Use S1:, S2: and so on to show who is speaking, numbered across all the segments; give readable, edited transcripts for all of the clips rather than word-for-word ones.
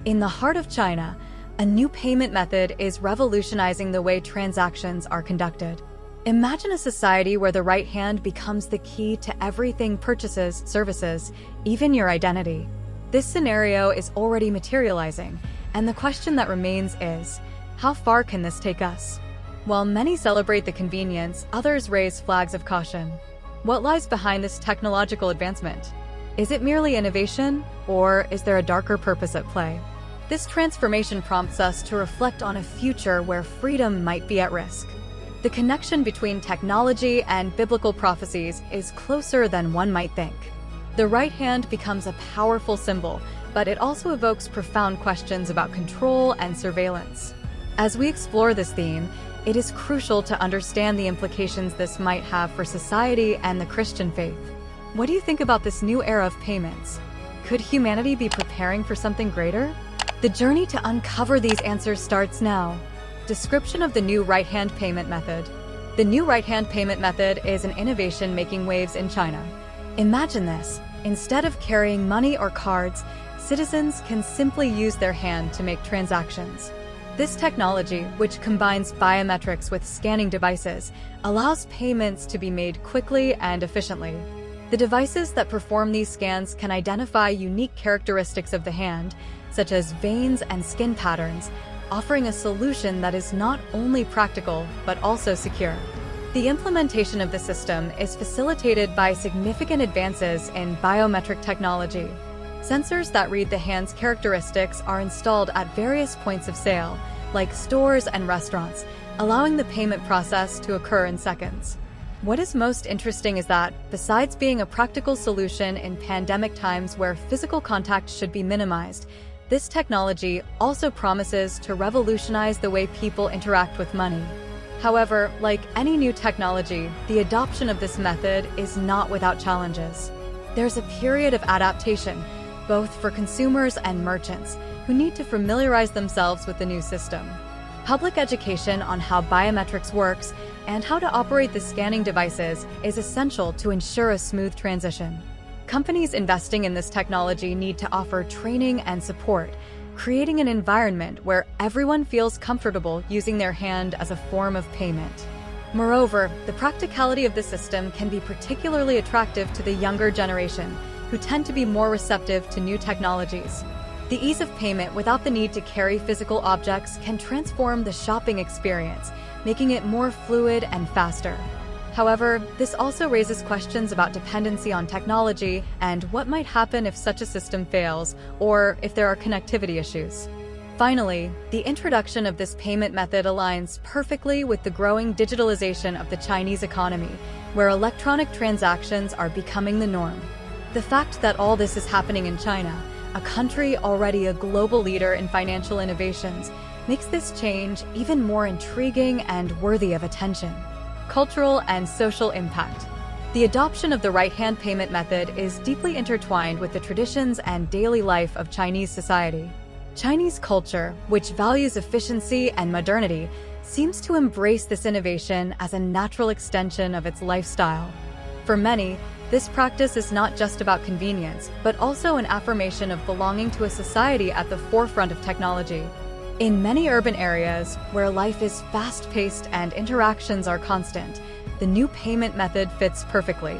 S1: In the heart of China, a new payment method is revolutionizing the way transactions are conducted. Imagine a society where the right hand becomes the key to everything: purchases, services, even your identity. This scenario is already materializing, and the question that remains is, how far can this take us? While many celebrate the convenience, others raise flags of caution. What lies behind this technological advancement? Is it merely innovation, or is there a darker purpose at play? This transformation prompts us to reflect on a future where freedom might be at risk. The connection between technology and biblical prophecies is closer than one might think. The right hand becomes a powerful symbol, but it also evokes profound questions about control and surveillance. As we explore this theme, it is crucial to understand the implications this might have for society and the Christian faith. What do you think about this new era of payments? Could humanity be preparing for something greater? The journey to uncover these answers starts now. Description of the new right-hand payment method. The new right-hand payment method is an innovation making waves in China. Imagine this. Instead of carrying money or cards, citizens can simply use their hand to make transactions. This technology, which combines biometrics with scanning devices, allows payments to be made quickly and efficiently. The devices that perform these scans can identify unique characteristics of the hand, such as veins and skin patterns, offering a solution that is not only practical but also secure. The implementation of the system is facilitated by significant advances in biometric technology. Sensors that read the hand's characteristics are installed at various points of sale, like stores and restaurants, allowing the payment process to occur in seconds. What is most interesting is that, besides being a practical solution in pandemic times where physical contact should be minimized, this technology also promises to revolutionize the way people interact with money. However, like any new technology, the adoption of this method is not without challenges. There's a period of adaptation, both for consumers and merchants, who need to familiarize themselves with the new system. Public education on how biometrics works and how to operate the scanning devices is essential to ensure a smooth transition. Companies investing in this technology need to offer training and support, creating an environment where everyone feels comfortable using their hand as a form of payment. Moreover, the practicality of the system can be particularly attractive to the younger generation, who tend to be more receptive to new technologies. The ease of payment without the need to carry physical objects can transform the shopping experience, making it more fluid and faster. However, this also raises questions about dependency on technology and what might happen if such a system fails, or if there are connectivity issues. Finally, the introduction of this payment method aligns perfectly with the growing digitalization of the Chinese economy, where electronic transactions are becoming the norm. The fact that all this is happening in China, a country already a global leader in financial innovations, makes this change even more intriguing and worthy of attention. Cultural and social impact. The adoption of the right-hand payment method is deeply intertwined with the traditions and daily life of Chinese society. Chinese culture, which values efficiency and modernity, seems to embrace this innovation as a natural extension of its lifestyle. For many, this practice is not just about convenience, but also an affirmation of belonging to a society at the forefront of technology. In many urban areas, where life is fast-paced and interactions are constant, the new payment method fits perfectly.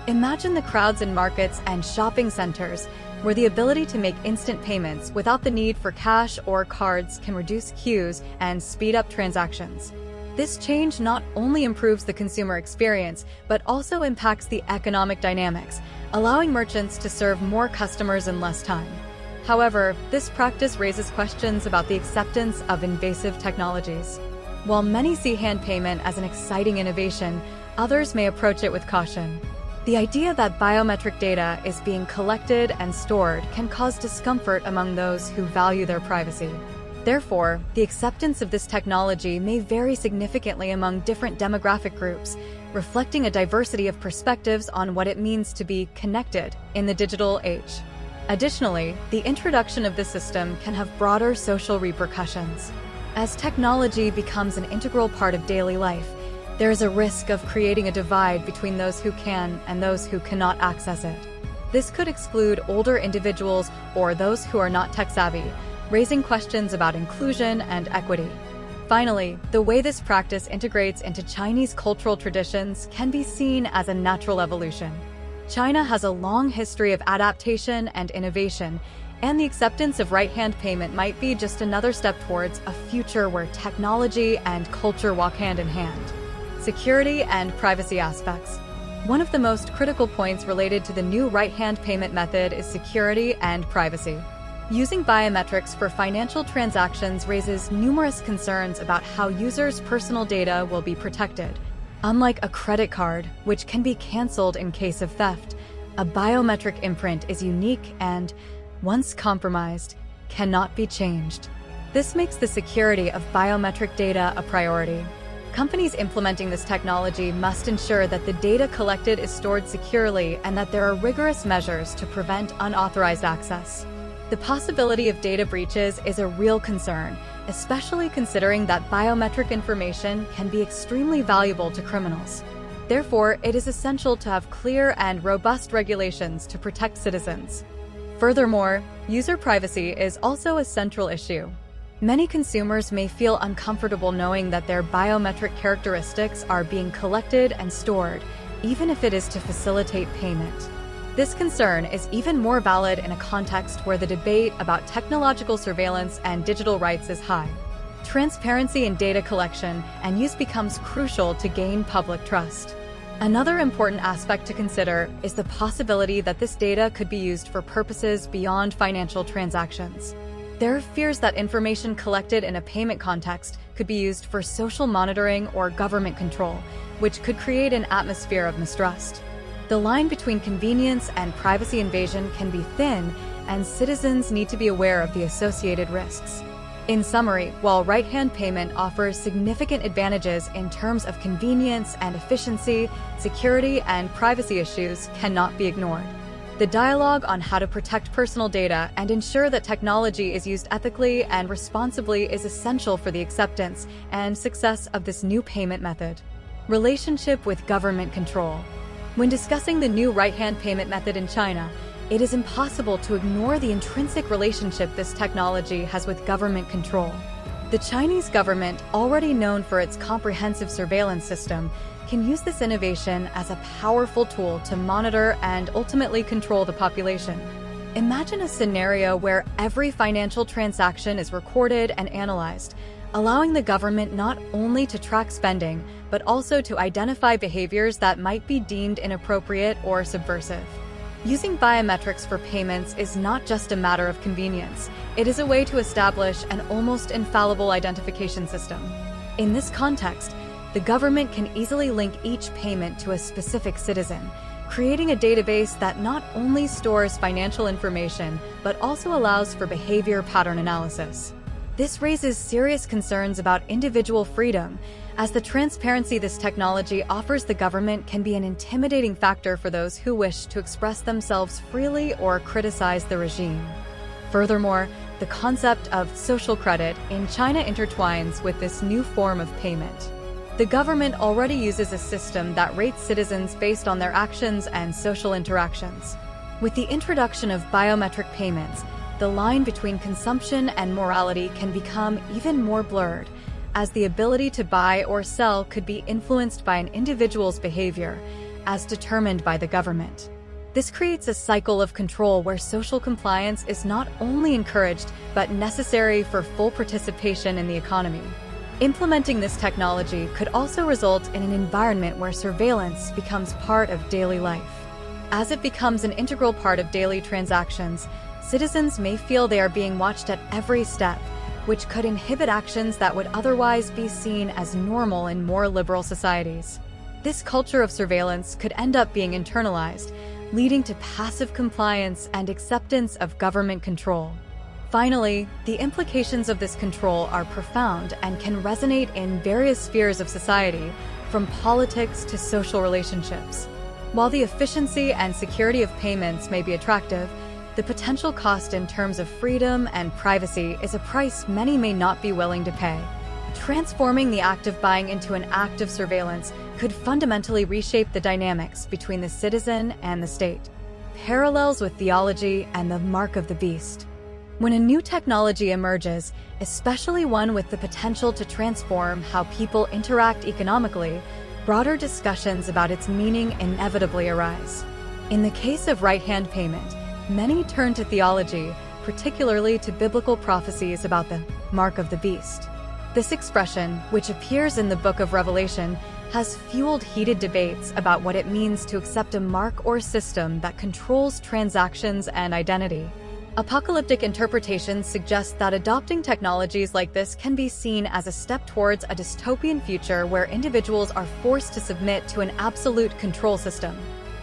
S1: Imagine the crowds in markets and shopping centers, where the ability to make instant payments without the need for cash or cards can reduce queues and speed up transactions. This change not only improves the consumer experience, but also impacts the economic dynamics, allowing merchants to serve more customers in less time. However, this practice raises questions about the acceptance of invasive technologies. While many see hand payment as an exciting innovation, others may approach it with caution. The idea that biometric data is being collected and stored can cause discomfort among those who value their privacy. Therefore, the acceptance of this technology may vary significantly among different demographic groups, reflecting a diversity of perspectives on what it means to be connected in the digital age. Additionally, the introduction of this system can have broader social repercussions. As technology becomes an integral part of daily life, there is a risk of creating a divide between those who can and those who cannot access it. This could exclude older individuals or those who are not tech-savvy, raising questions about inclusion and equity. Finally, the way this practice integrates into Chinese cultural traditions can be seen as a natural evolution. China has a long history of adaptation and innovation, and the acceptance of right-hand payment might be just another step towards a future where technology and culture walk hand in hand. Security and privacy aspects. One of the most critical points related to the new right-hand payment method is security and privacy. Using biometrics for financial transactions raises numerous concerns about how users' personal data will be protected. Unlike a credit card, which can be canceled in case of theft, a biometric imprint is unique and, once compromised, cannot be changed. This makes the security of biometric data a priority. Companies implementing this technology must ensure that the data collected is stored securely and that there are rigorous measures to prevent unauthorized access. The possibility of data breaches is a real concern, especially considering that biometric information can be extremely valuable to criminals. Therefore, it is essential to have clear and robust regulations to protect citizens. Furthermore, user privacy is also a central issue. Many consumers may feel uncomfortable knowing that their biometric characteristics are being collected and stored, even if it is to facilitate payment. This concern is even more valid in a context where the debate about technological surveillance and digital rights is high. Transparency in data collection and use becomes crucial to gain public trust. Another important aspect to consider is the possibility that this data could be used for purposes beyond financial transactions. There are fears that information collected in a payment context could be used for social monitoring or government control, which could create an atmosphere of mistrust. The line between convenience and privacy invasion can be thin, and citizens need to be aware of the associated risks. In summary, while right-hand payment offers significant advantages in terms of convenience and efficiency, security and privacy issues cannot be ignored. The dialogue on how to protect personal data and ensure that technology is used ethically and responsibly is essential for the acceptance and success of this new payment method. Relationship with government control. When discussing the new right-hand payment method in China, it is impossible to ignore the intrinsic relationship this technology has with government control. The Chinese government, already known for its comprehensive surveillance system, can use this innovation as a powerful tool to monitor and ultimately control the population. Imagine a scenario where every financial transaction is recorded and analyzed, allowing the government not only to track spending, but also to identify behaviors that might be deemed inappropriate or subversive. Using biometrics for payments is not just a matter of convenience. It is a way to establish an almost infallible identification system. In this context, the government can easily link each payment to a specific citizen, creating a database that not only stores financial information, but also allows for behavior pattern analysis. This raises serious concerns about individual freedom, as the transparency this technology offers the government can be an intimidating factor for those who wish to express themselves freely or criticize the regime. Furthermore, the concept of social credit in China intertwines with this new form of payment. The government already uses a system that rates citizens based on their actions and social interactions. With the introduction of biometric payments, the line between consumption and morality can become even more blurred, as the ability to buy or sell could be influenced by an individual's behavior, as determined by the government. This creates a cycle of control where social compliance is not only encouraged, but necessary for full participation in the economy. Implementing this technology could also result in an environment where surveillance becomes part of daily life. As it becomes an integral part of daily transactions, citizens may feel they are being watched at every step, which could inhibit actions that would otherwise be seen as normal in more liberal societies. This culture of surveillance could end up being internalized, leading to passive compliance and acceptance of government control. Finally, the implications of this control are profound and can resonate in various spheres of society, from politics to social relationships. While the efficiency and security of payments may be attractive, the potential cost in terms of freedom and privacy is a price many may not be willing to pay. Transforming the act of buying into an act of surveillance could fundamentally reshape the dynamics between the citizen and the state. Parallels with theology and the mark of the beast. When a new technology emerges, especially one with the potential to transform how people interact economically, broader discussions about its meaning inevitably arise. In the case of right-hand payment, many turn to theology, particularly to biblical prophecies about the mark of the beast. This expression, which appears in the book of Revelation, has fueled heated debates about what it means to accept a mark or system that controls transactions and identity. Apocalyptic interpretations suggest that adopting technologies like this can be seen as a step towards a dystopian future where individuals are forced to submit to an absolute control system.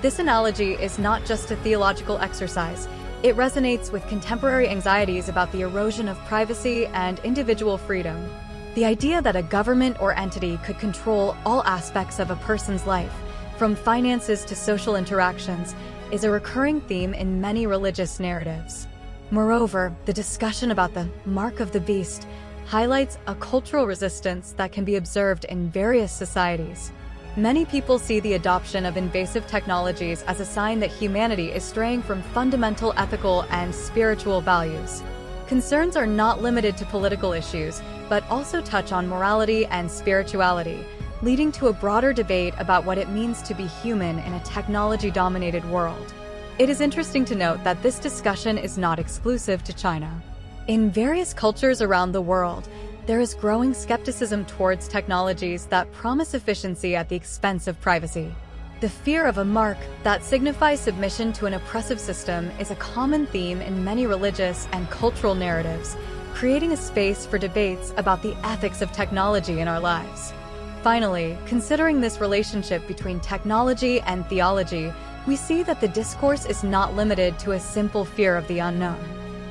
S1: This analogy is not just a theological exercise. It resonates with contemporary anxieties about the erosion of privacy and individual freedom. The idea that a government or entity could control all aspects of a person's life, from finances to social interactions, is a recurring theme in many religious narratives. Moreover, the discussion about the mark of the beast highlights a cultural resistance that can be observed in various societies. Many people see the adoption of invasive technologies as a sign that humanity is straying from fundamental ethical and spiritual values. Concerns are not limited to political issues, but also touch on morality and spirituality, leading to a broader debate about what it means to be human in a technology-dominated world. It is interesting to note that this discussion is not exclusive to China. In various cultures around the world, there is growing skepticism towards technologies that promise efficiency at the expense of privacy. The fear of a mark that signifies submission to an oppressive system is a common theme in many religious and cultural narratives, creating a space for debates about the ethics of technology in our lives. Finally, considering this relationship between technology and theology, we see that the discourse is not limited to a simple fear of the unknown.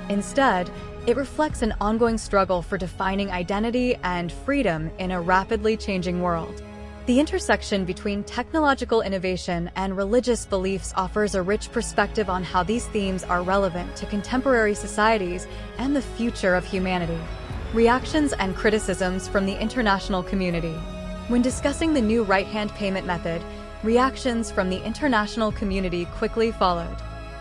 S1: Instead, it reflects an ongoing struggle for defining identity and freedom in a rapidly changing world. The intersection between technological innovation and religious beliefs offers a rich perspective on how these themes are relevant to contemporary societies and the future of humanity. Reactions and criticisms from the international community. When discussing the new right-hand payment method, reactions from the international community quickly followed.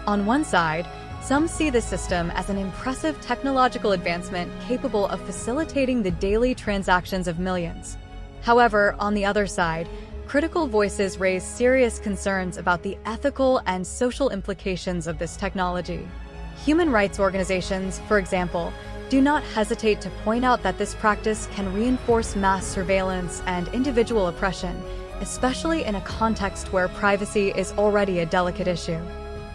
S1: On one side, some see the system as an impressive technological advancement capable of facilitating the daily transactions of millions. However, on the other side, critical voices raise serious concerns about the ethical and social implications of this technology. Human rights organizations, for example, do not hesitate to point out that this practice can reinforce mass surveillance and individual oppression, especially in a context where privacy is already a delicate issue.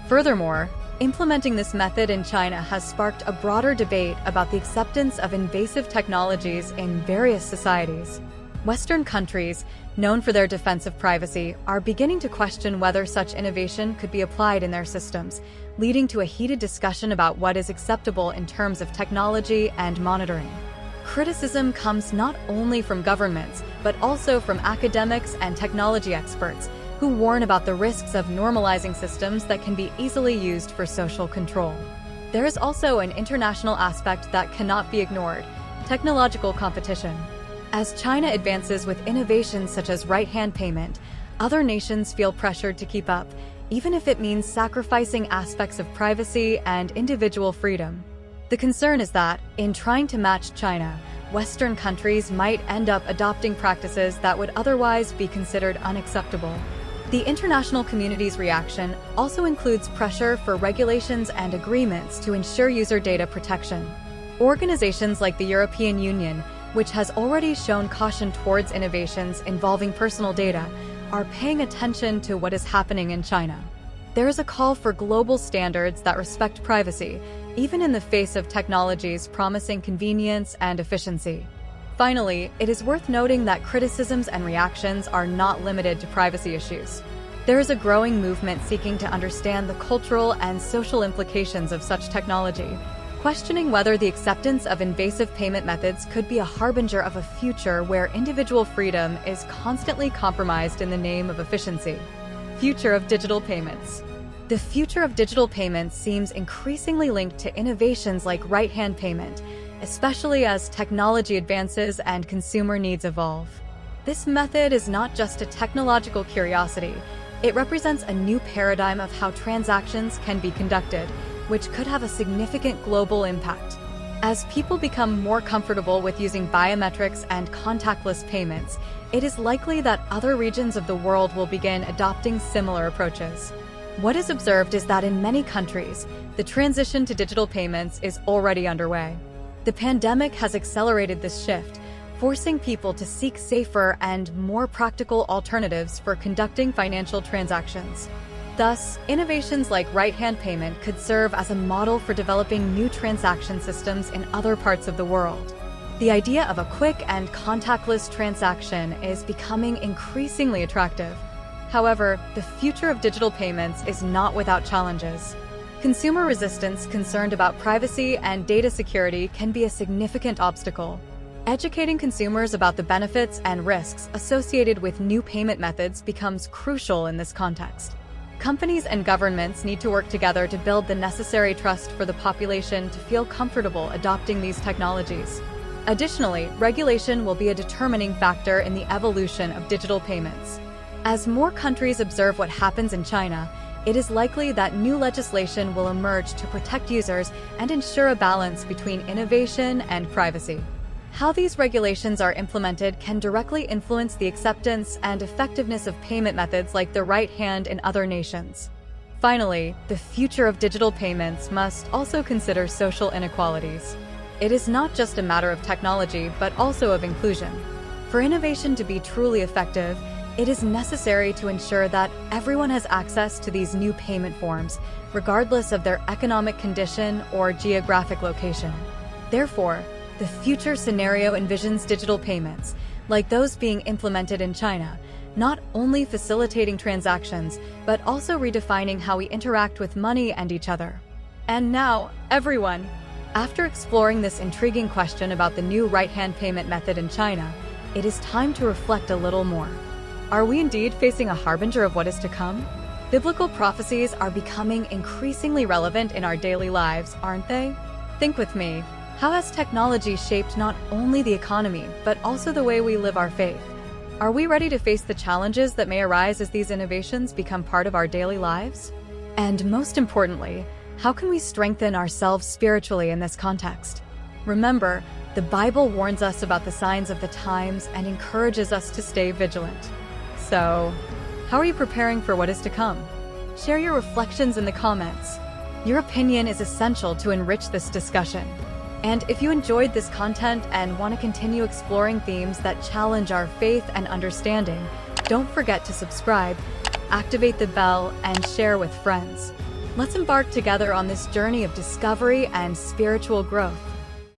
S1: Furthermore, implementing this method in China has sparked a broader debate about the acceptance of invasive technologies in various societies. Western countries, known for their defense of privacy, are beginning to question whether such innovation could be applied in their systems, leading to a heated discussion about what is acceptable in terms of technology and monitoring. Criticism comes not only from governments, but also from academics and technology experts, who warn about the risks of normalizing systems that can be easily used for social control. There is also an international aspect that cannot be ignored: technological competition. As China advances with innovations such as right-hand payment, other nations feel pressured to keep up, even if it means sacrificing aspects of privacy and individual freedom. The concern is that, in trying to match China, Western countries might end up adopting practices that would otherwise be considered unacceptable. The international community's reaction also includes pressure for regulations and agreements to ensure user data protection. Organizations like the European Union, which has already shown caution towards innovations involving personal data, are paying attention to what is happening in China. There is a call for global standards that respect privacy, even in the face of technologies promising convenience and efficiency. Finally, it is worth noting that criticisms and reactions are not limited to privacy issues. There is a growing movement seeking to understand the cultural and social implications of such technology, questioning whether the acceptance of invasive payment methods could be a harbinger of a future where individual freedom is constantly compromised in the name of efficiency. Future of digital payments. The future of digital payments seems increasingly linked to innovations like right-hand payment, especially as technology advances and consumer needs evolve. This method is not just a technological curiosity. It represents a new paradigm of how transactions can be conducted, which could have a significant global impact. As people become more comfortable with using biometrics and contactless payments, it is likely that other regions of the world will begin adopting similar approaches. What is observed is that in many countries, the transition to digital payments is already underway. The pandemic has accelerated this shift, forcing people to seek safer and more practical alternatives for conducting financial transactions. Thus, innovations like right-hand payment could serve as a model for developing new transaction systems in other parts of the world. The idea of a quick and contactless transaction is becoming increasingly attractive. However, the future of digital payments is not without challenges. Consumer resistance concerned about privacy and data security can be a significant obstacle. Educating consumers about the benefits and risks associated with new payment methods becomes crucial in this context. Companies and governments need to work together to build the necessary trust for the population to feel comfortable adopting these technologies. Additionally, regulation will be a determining factor in the evolution of digital payments. As more countries observe what happens in China, it is likely that new legislation will emerge to protect users and ensure a balance between innovation and privacy. How these regulations are implemented can directly influence the acceptance and effectiveness of payment methods like the right hand in other nations. Finally, the future of digital payments must also consider social inequalities. It is not just a matter of technology, but also of inclusion. For innovation to be truly effective, it is necessary to ensure that everyone has access to these new payment forms, regardless of their economic condition or geographic location. Therefore, the future scenario envisions digital payments, like those being implemented in China, not only facilitating transactions, but also redefining how we interact with money and each other. And now, everyone, after exploring this intriguing question about the new right-hand payment method in China, it is time to reflect a little more. Are we indeed facing a harbinger of what is to come? Biblical prophecies are becoming increasingly relevant in our daily lives, aren't they? Think with me. How has technology shaped not only the economy, but also the way we live our faith? Are we ready to face the challenges that may arise as these innovations become part of our daily lives? And most importantly, how can we strengthen ourselves spiritually in this context? Remember, the Bible warns us about the signs of the times and encourages us to stay vigilant. So, how are you preparing for what is to come? Share your reflections in the comments. Your opinion is essential to enrich this discussion. And if you enjoyed this content and want to continue exploring themes that challenge our faith and understanding, don't forget to subscribe, activate the bell, and share with friends. Let's embark together on this journey of discovery and spiritual growth.